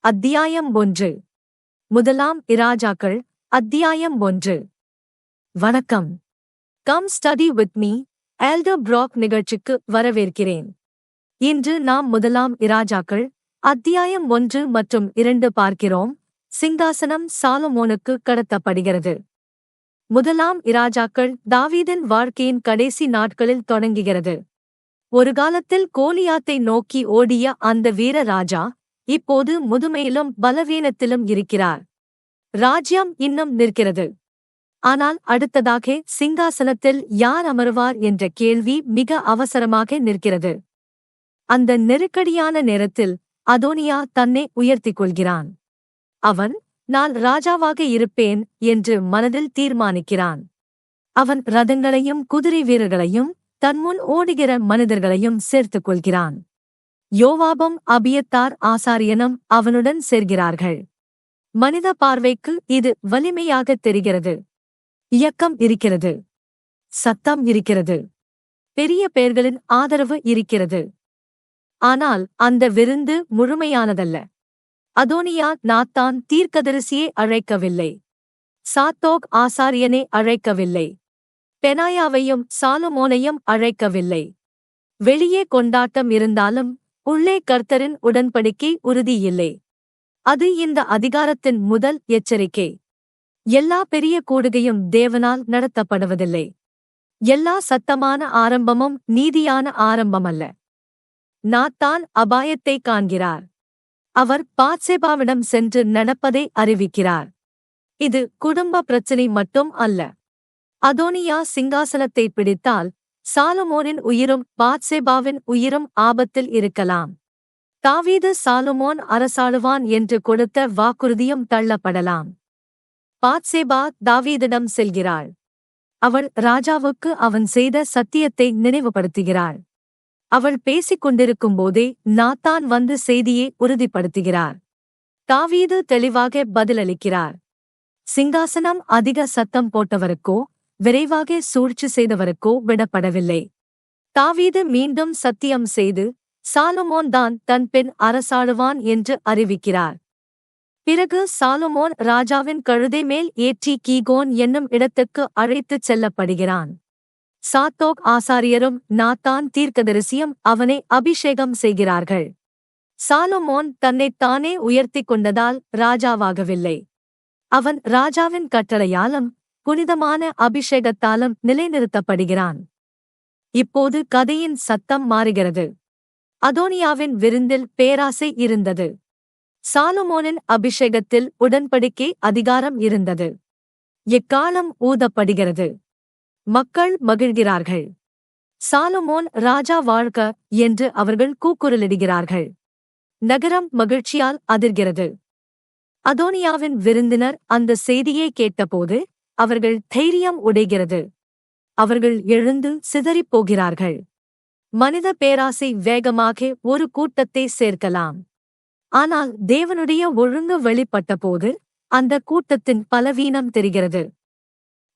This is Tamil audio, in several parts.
அத்தியாயம் 1. முதலாம் இராஜாக்கள் அத்தியாயம் 1. வணக்கம். Come study with me elder Brock நிகழ்ச்சிக்கு வரவேற்கிறேன். இன்று நாம் முதலாம் இராஜாக்கள் அத்தியாயம் 1 மற்றும் 2 பார்க்கிறோம். சிங்காசனம் சாலமோனுக்கு கடத்தப்படுகிறது. முதலாம் இராஜாக்கள் தாவீதின் வாழ்க்கையின் கடைசி நாட்களில் தொடங்குகிறது. ஒரு காலத்தில் கோலியாத்தை நோக்கி ஓடிய அந்த வீர ராஜா இப்போது முதுமையிலும் பலவீனத்திலும் இருக்கிறார். ராஜ்யம் இன்னும் நிற்கிறது. ஆனால் அடுத்ததாக சிங்காசனத்தில் யார் அமருவார் என்ற கேள்வி மிக அவசரமாக நிற்கிறது. அந்த நெருக்கடியான நேரத்தில் அதோனியா தன்னை உயர்த்திக் கொள்கிறான். அவன் நான் ராஜாவாக இருப்பேன் என்று மனதில் தீர்மானிக்கிறான். அவன் ரதங்களையும் குதிரை வீரர்களையும் தன்முன் ஓடுகிற மனிதர்களையும் சேர்த்துக் கொள்கிறான். யோவாபும் அபியத்தார் ஆசாரியனும் அவனுடன் சேர்கிறார்கள். மனித பார்வைக்கு இது வலிமையாகத் தெரிகிறது. இயக்கம் இருக்கிறது. சத்தம் இருக்கிறது. பெரிய பெயர்களின் ஆதரவு இருக்கிறது. ஆனால் அந்த விருந்து முழுமையானதல்ல. அதோனியா நாத்தான் தீர்க்கதரிசியை அழைக்கவில்லை. சாத்தோக் ஆசாரியனை அழைக்கவில்லை. பெனாயாவையும் சாலமோனையும் அழைக்கவில்லை. வெளியே கொண்டாட்டம் இருந்தாலும் உள்ளே கர்த்தரின் உடன்படிக்கை உறுதியில்லை. அது இந்த அதிகாரத்தின் முதல் எச்சரிக்கை. எல்லா பெரிய கூடுகையும் தேவனால் நடத்தப்படுவதில்லை. எல்லா சத்தமான ஆரம்பமும் நீதியான ஆரம்பமல்ல. நாத்தான் அபாயத்தை காண்கிறார். அவர் பாத்சேபாவிடம் சென்று நடப்பதை அறிவிக்கிறார். இது குடும்ப பிரச்சினை மட்டும் அல்ல. அதோனியா சிங்காசனத்தை பிடித்தால் சாலமோனின் உயிரும் பாத்சேபாவின் உயிரும் ஆபத்தில் இருக்கலாம். தாவீது சாலமோன் அரசாளுவான் என்று கொடுத்த வாக்குறுதியும் தள்ளப்படலாம். பாத்சேபா தாவீதிடம் செல்கிறாள். அவள் ராஜாவுக்கு அவன் செய்த சத்தியத்தை நினைவுபடுத்துகிறாள். அவள் பேசிக் கொண்டிருக்கும்போதே நாத்தான் வந்து செய்தியை உறுதிப்படுத்துகிறார். தாவீது தெளிவாக பதிலளிக்கிறார். சிங்காசனம் அதிக சத்தம் போட்டவருக்கோ விரைவாக சூழ்ச்சி செய்தவருக்கோ விடப்படவில்லை. தாவீது மீண்டும் சத்தியம் செய்து சாலமோன் தான் தன் பின் அரசாளுவான் என்று அறிவிக்கிறார். பிறகு சாலமோன் ராஜாவின் கழுதை மேல் ஏற்றி கீகோன் என்னும் இடத்துக்கு அழைத்துச் செல்லப்படுகிறான். சாத்தோக் ஆசாரியரும் நாத்தான் தீர்க்கதரிசியும் அவனை அபிஷேகம் செய்கிறார்கள். சாலமோன் தன்னைத்தானே உயர்த்திக் கொண்டதால் ராஜாவாகவில்லை. அவன் ராஜாவின் கட்டளையாலும் புனிதமான அபிஷேகத்தாலும் நிலைநிறுத்தப்படுகிறான். இப்போது கதையின் சத்தம் மாறுகிறது. அதோனியாவின் விருந்தில் பேராசை இருந்தது. சாலமோனின் அபிஷேகத்தில் உடன்படிக்கை அதிகாரம் இருந்தது. எக்காலம் ஊதப்படுகிறது. மக்கள் மகிழ்கிறார்கள். சாலமோன் ராஜா வாழ்க என்று அவர்கள் கூக்குரலிடுகிறார்கள். நகரம் மகிழ்ச்சியால் அதிர்கிறது. அதோனியாவின் விருந்தினர் அந்த செய்தியை கேட்டபோது அவர்கள் தைரியம் உடைகிறது. அவர்கள் எழுந்து சிதறிப் போகிறார்கள். மனித பேராசை வேகமாக ஒரு கூட்டத்தை சேர்க்கலாம். ஆனால் தேவனுடைய ஒழுங்கு வெளிப்பட்டபோது அந்த கூட்டத்தின் பலவீனம் தெரிகிறது.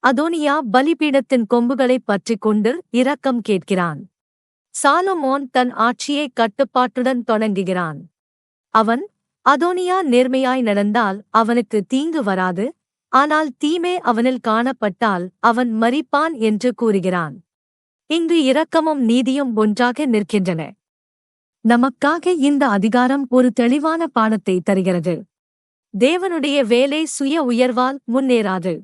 அதோனியா பலிபீடத்தின் கொம்புகளைப் பற்றிக் கொண்டு இரக்கம் கேட்கிறான். சாலமோன் தன் ஆட்சியை கட்டுப்பாட்டுடன் தொடங்குகிறான். அவன் அதோனியா நேர்மையாய் நடந்தால் அவனுக்கு தீங்கு வராது, ஆனால் தீமே அவனில் காணப்பட்டால் அவன் மரிப்பான் என்று கூறுகிறான். இங்கு இரக்கமும் நீதியும் ஒன்றாக நிற்கின்றன. நமக்காக இந்த அதிகாரம் ஒரு தெளிவான பாடத்தை தருகிறது. தேவனுடைய வேலை சுய உயர்வால் முன்னேறாது.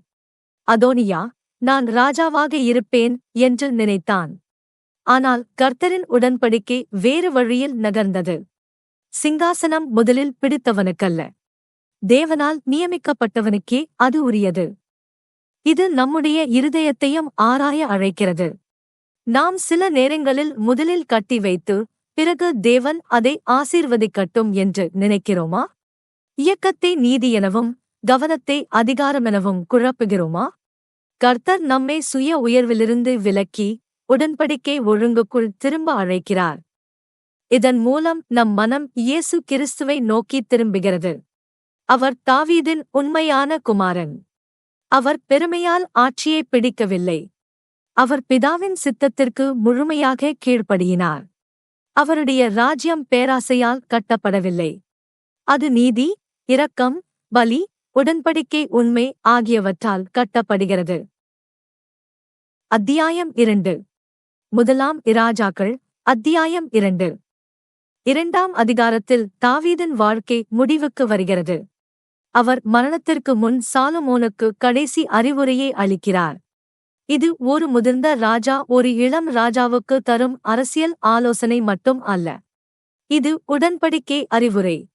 அதோனியா நான் ராஜாவாக இருப்பேன் என்று நினைத்தான். ஆனால் கர்த்தரின் உடன்படிக்கை வேறு வழியில் நகர்ந்தது. சிங்காசனம் முதலில் பிடித்தவனுக்கல்ல, தேவனால் நியமிக்கப்பட்டவனுக்கே அது உரியது. இது நம்முடைய இருதயத்தையும் ஆராய அழைக்கிறது. நாம் சில நேரங்களில் முதலில் கட்டி வைத்து பிறகு தேவன் அதை ஆசீர்வதிக்கட்டும் என்று நினைக்கிறோமா? இயக்கத்தை நீதி எனவும் கவனத்தை அதிகாரமெனவும் குழப்புகிறோமா? கர்த்தர் நம்மை சுய உயர்விலிருந்து விலக்கி உடன்படிக்கை ஒழுங்குக்குள் திரும்ப அழைக்கிறார். இதன் மூலம் நம் மனம் இயேசு கிறிஸ்துவை நோக்கி திரும்புகிறது. அவர் தாவீதின் உண்மையான குமாரன். அவர் பெருமையால் ஆட்சியை பிடிக்கவில்லை. அவர் பிதாவின் சித்தத்திற்கு முழுமையாக கீழ்ப்படியினார். அவருடைய ராஜ்யம் பேராசையால் கட்டப்படவில்லை. அது நீதி, இரக்கம், பலி, உடன்படிக்கை உண்மை ஆகியவற்றால் கட்டப்படுகிறது. அத்தியாயம் 2. முதலாம் இராஜாக்கள் அத்தியாயம் 2. 2ஆம் அதிகாரத்தில் தாவீதின் வாழ்க்கை முடிவுக்கு வருகிறது. அவர் மரணத்திற்கு முன் சாலமோனுக்கு கடைசி அறிவுரையை அளிக்கிறார். இது ஒரு முதிர்ந்த ராஜா ஒரு இளம் ராஜாவுக்கு தரும் அரசியல் ஆலோசனை மட்டும் அல்ல. இது உடன்படிக்கை அறிவுரை.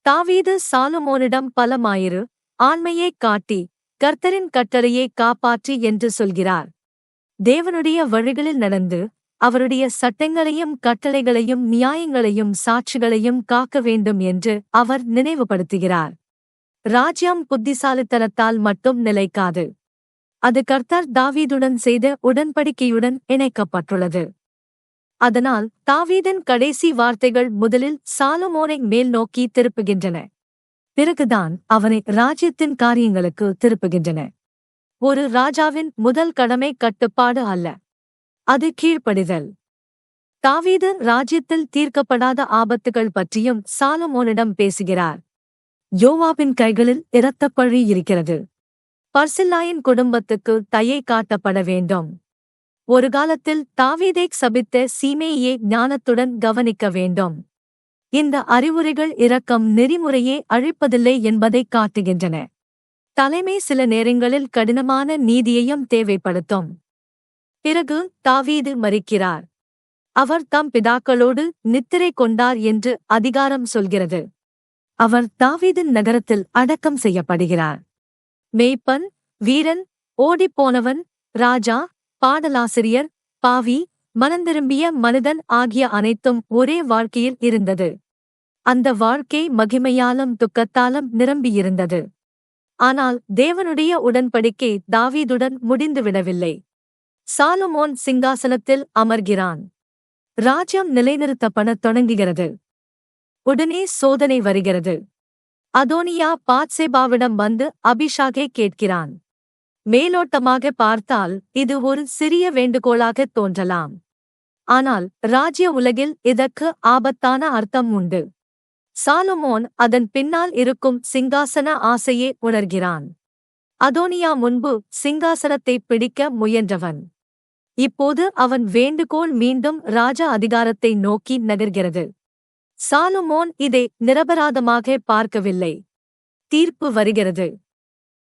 தாவீது சாலமோனிடம் பலமாயிரு, ஆண்மையைக் காட்டி, கர்த்தரின் கட்டளையை காப்பாற்றி என்று சொல்கிறார். தேவனுடைய வழிகளில் நடந்து, அவருடைய சட்டங்களையும் கட்டளைகளையும் நியாயங்களையும் சாட்சிகளையும் காக்க வேண்டும் என்று அவர் நினைவுபடுத்துகிறார். ராஜ்யம் புத்திசாலித்தனத்தால் மட்டும் நிலைக்காது. அது கர்த்தர் தாவீதுடன் செய்த உடன்படிக்கையுடன் இணைக்கப்பட்டுள்ளது. அதனால் தாவீதின் கடைசி வார்த்தைகள் முதலில் சாலமோனை மேல் நோக்கி திருப்புகின்றன. பிறகுதான் அவனை ராஜ்யத்தின் காரியங்களுக்கு திருப்புகின்றன. ஒரு ராஜாவின் முதல் கடமை கட்டுப்பாடு அல்ல, அது கீழ்ப்படிதல். தாவீது ராஜ்யத்தில் தீர்க்கப்படாத ஆபத்துகள் பற்றியும் சாலமோனிடம் பேசுகிறார். யோவாபின் கைகளில் இரத்தப்பழி இருக்கிறது. பர்சில்லாயின் குடும்பத்துக்கு தயை காட்டப்பட வேண்டும். ஒரு காலத்தில் தாவீதைச் சபித்த சீமேயை ஞானத்துடன் கவனிக்க வேண்டும். இந்த அறிவுரைகள் இரக்கம் நெறிமுறையை அழிப்பதில்லை என்பதைக் காட்டுகின்றன. தலைமை சில நேரங்களில் கடினமான நீதியையும் தேவைப்படுத்தும். பிறகு தாவீது மரிக்கிறார். அவர் தம் பிதாக்களோடு நித்திரை கொண்டார் என்று அதிகாரம் சொல்கிறது. அவர் தாவீதின் நகரத்தில் அடக்கம் செய்யப்படுகிறார். மேய்ப்பன், வீரன், ஓடிப்போனவன், ராஜா, பாடலாசிரியர், பாவி, மனந்திரும்பிய மனிதன் ஆகிய அனைத்தும் ஒரே வாழ்க்கையில் இருந்தது. அந்த வாழ்க்கை மகிமையாலும் துக்கத்தாலும் நிரம்பியிருந்தது. ஆனால் தேவனுடைய உடன்படிக்கை தாவீதுடன் முடிந்துவிடவில்லை. சாலமோன் சிங்காசனத்தில் அமர்கிறான். ராஜ்யம் நிலைநிறுத்தப்படத் தொடங்குகிறது. உடனே சோதனை வருகிறது. அதோனியா பாத்சேபாவிடம் வந்து அபிஷாகை கேட்கிறான். மேலோட்டமாக பார்த்தால் இது ஒரு சிறிய வேண்டுகோளாகத் தோன்றலாம். ஆனால் ராஜ்ய உலகில் இதற்கு ஆபத்தான அர்த்தம் உண்டு. சாலமோன் அதன் பின்னால் இருக்கும் சிங்காசன ஆசையை உணர்கிறான். அதோனியா முன்பு சிங்காசனத்தைப் பிடிக்க முயன்றவன். இப்போது அவன் வேண்டுகோள் மீண்டும் ராஜ அதிகாரத்தை நோக்கி நகர்கிறது. சாலமோன் இதை நிரபராதமாக பார்க்கவில்லை. தீர்ப்பு வருகிறது.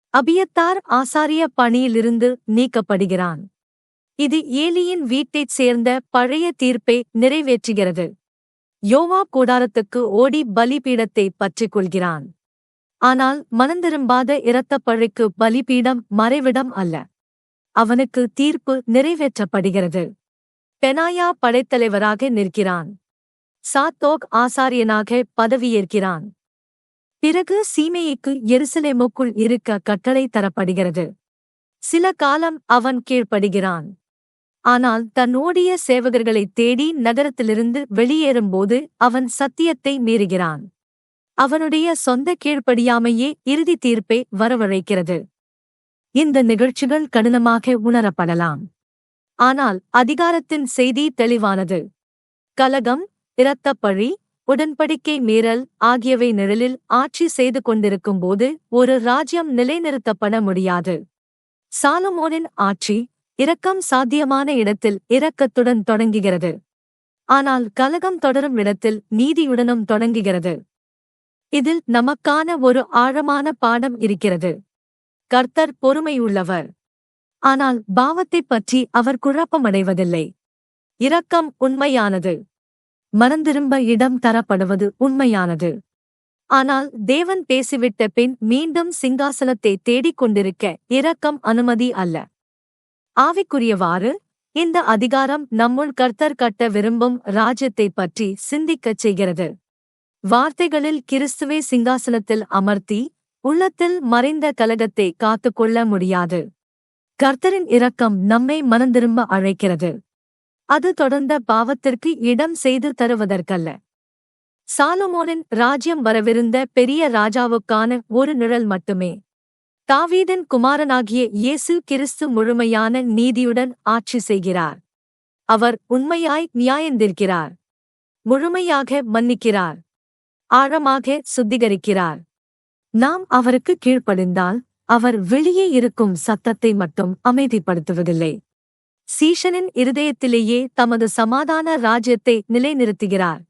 அபியத்தார் ஆசாரிய பணியிலிருந்து நீக்கப்படுகிறான். இது ஏலியின் வீட்டைச் சேர்ந்த பழைய தீர்ப்பை நிறைவேற்றுகிறது. யோவாப் கூடாரத்துக்கு ஓடி பலிபீடத்தை பற்றிக் கொள்கிறான். ஆனால் மனந்திரும்பாத இரத்தப்பழிக்கு பலிபீடம் மறைவிடம் அல்ல. அவனுக்கு தீர்ப்பு நிறைவேற்றப்படுகிறது. பெனாயா படைத்தலைவராக நிற்கிறான். சாத்தோக் ஆசாரியனாக பதவியேற்கிறான். பிறகு சீமேயிக்கு எருசலேமுக்குள் இருக்க கட்டளை தரப்படுகிறது. சில காலம் அவன் கீழ்ப்படுகிறான். ஆனால் தன்னோடிய சேவகர்களைத் தேடி நகரத்திலிருந்து வெளியேறும்போது அவன் சத்தியத்தை மீறுகிறான். அவனுடைய சொந்த கீழ்ப்படியாமையே இறுதி தீர்ப்பை வரவழைக்கிறது. இந்த நிகழ்ச்சிகள் கடினமாக உணரப்படலாம். ஆனால் அதிகாரத்தின் செய்தி தெளிவானது. கலகம், இரத்தப்பழி, உடன்படிக்கை மீறல் ஆகியவை நிழலில் ஆட்சி செய்து கொண்டிருக்கும்போது ஒரு ராஜ்யம் நிலைநிறுத்தப்பட முடியாது. சாலமோனின் ஆட்சி இரக்கம் சாத்தியமான இடத்தில் இரக்கத்துடன் தொடங்குகிறது. ஆனால் கலகம் தொடரும் இடத்தில் நீதியுடனும் தொடங்குகிறது. இதில் நமக்கான ஒரு ஆழமான பாடம் இருக்கிறது. கர்த்தர் பொறுமையுள்ளவர். ஆனால் பாவத்தைப் பற்றி அவர் குழப்பமடைவதில்லை. இரக்கம் உண்மையானது. மனந்திரும்ப இடம் தரப்படுவது உண்மையானது. ஆனால் தேவன் பேசிவிட்ட பின் மீண்டும் சிங்காசனத்தை தேடிக் கொண்டிருக்க இரக்கம் அனுமதி அல்ல. ஆவிக்குரியவாறு இந்த அதிகாரம் நம்முள் கர்த்தர் கட்ட விரும்பும் ராஜ்யத்தைப் பற்றி சிந்திக்கச் செய்கிறது. வார்த்தைகளில் கிறிஸ்துவை சிங்காசனத்தில் அமர்த்தி உள்ளத்தில் மறைந்த கலகத்தை காத்துக்கொள்ள முடியாது. கர்த்தரின் இரக்கம் நம்மை மனந்திரும்ப அழைக்கிறது. அது தொடர்ந்த பாவத்திற்கு இடம் செய்து தருவதற்கல்ல. சாலமோனின் ராஜ்யம் வரவிருந்த பெரிய ராஜாவுக்கான ஒரு நிழல் மட்டுமே. தாவீதின் குமாரனாகிய இயேசு கிறிஸ்து முழுமையான நீதியுடன் ஆட்சி செய்கிறார். அவர் உண்மையாய் நியாயந்தீர்க்கிறார். முழுமையாக மன்னிக்கிறார். ஆழமாக சுத்திகரிக்கிறார். நாம் அவருக்கு கீழ்ப்படிந்தால் அவர் வெளியே இருக்கும் சத்தத்தை மட்டும் அமைதிப்படுத்துவதில்லை, சீஷனின் இருதயத்திலேயே தமது சமாதான ராஜ்யத்தை நிலைநிறுத்துகிறார்.